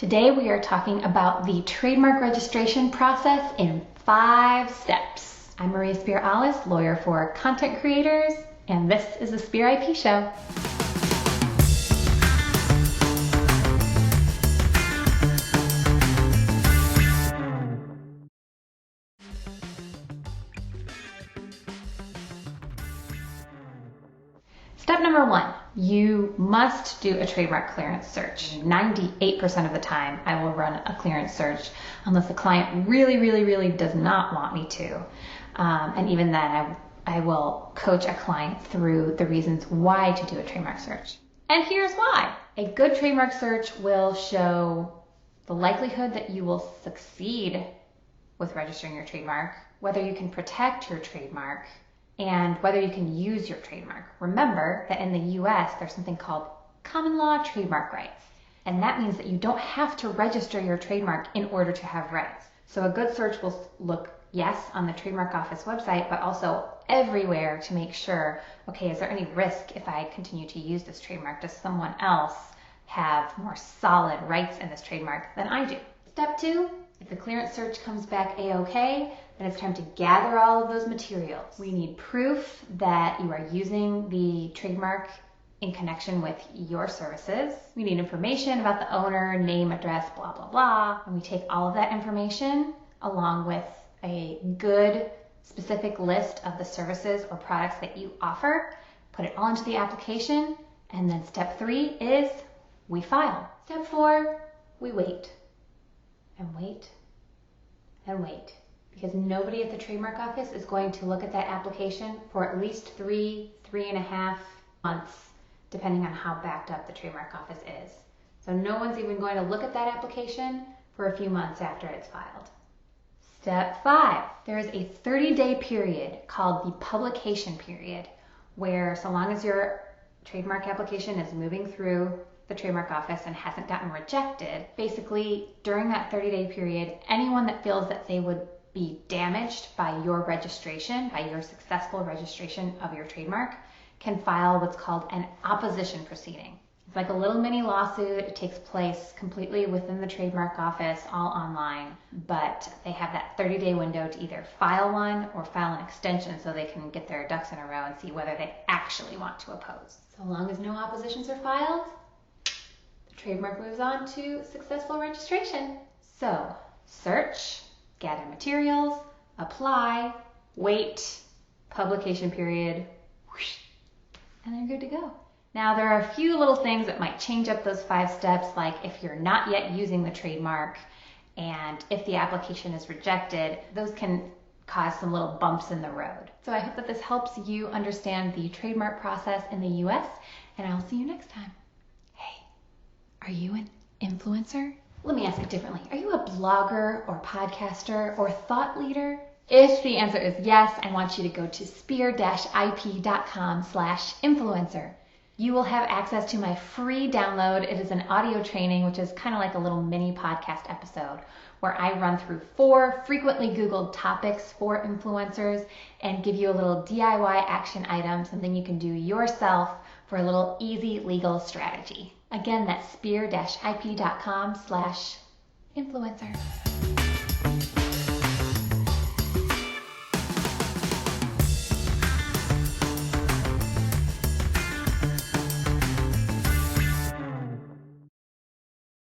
Today we are talking about the trademark registration process in 5 steps. I'm Maria Spear-Allis, lawyer for content creators, and this is the Spear IP Show. Step number 1, you must do a trademark clearance search. 98% of the time I will run a clearance search unless the client really does not want me to. And even then I will coach a client through the reasons why to do a trademark search. And here's why. A good trademark search will show the likelihood that you will succeed with registering your trademark, whether you can protect your trademark, and whether you can use your trademark. Remember that in the US, there's something called common law trademark rights. And that means that you don't have to register your trademark in order to have rights. So a good search will look, yes, on the Trademark Office website, but also everywhere to make sure, okay, is there any risk if I continue to use this trademark? Does someone else have more solid rights in this trademark than I do? Step 2, if the clearance search comes back A-OK, then it's time to gather all of those materials. We need proof that you are using the trademark in connection with your services. We need information about the owner, name, address, blah, blah, blah. And we take all of that information along with a good specific list of the services or products that you offer, put it all into the application, and then step 3 is we file. Step 4, we wait. And wait, and wait. Because nobody at the Trademark Office is going to look at that application for at least 3.5 months, depending on how backed up the Trademark Office is. So no one's even going to look at that application for a few months after it's filed. Step 5, there is a 30-day period called the publication period, where so long as your trademark application is moving through the Trademark Office and hasn't gotten rejected, basically during that 30-day period, anyone that feels that they would be damaged by your registration, by your successful registration of your trademark, can file what's called an opposition proceeding. It's like a little mini lawsuit. It takes place completely within the Trademark Office, all online, but they have that 30-day window to either file one or file an extension so they can get their ducks in a row and see whether they actually want to oppose. So long as no oppositions are filed, the trademark moves on to successful registration. So search, gather materials, apply, wait, publication period, whoosh, and they're good to go. Now there are a few little things that might change up those 5 steps, like if you're not yet using the trademark and if the application is rejected, those can cause some little bumps in the road. So I hope that this helps you understand the trademark process in the US, and I'll see you next time. Hey, are you an influencer? Let me ask it differently. Are you a blogger or podcaster or thought leader? If the answer is yes, I want you to go to spear-ip.com/influencer. You will have access to my free download. It is an audio training, which is kind of like a little mini podcast episode where I run through 4 frequently Googled topics for influencers and give you a little DIY action item, something you can do yourself for a little easy legal strategy. Again, that's spear-ip.com/influencer.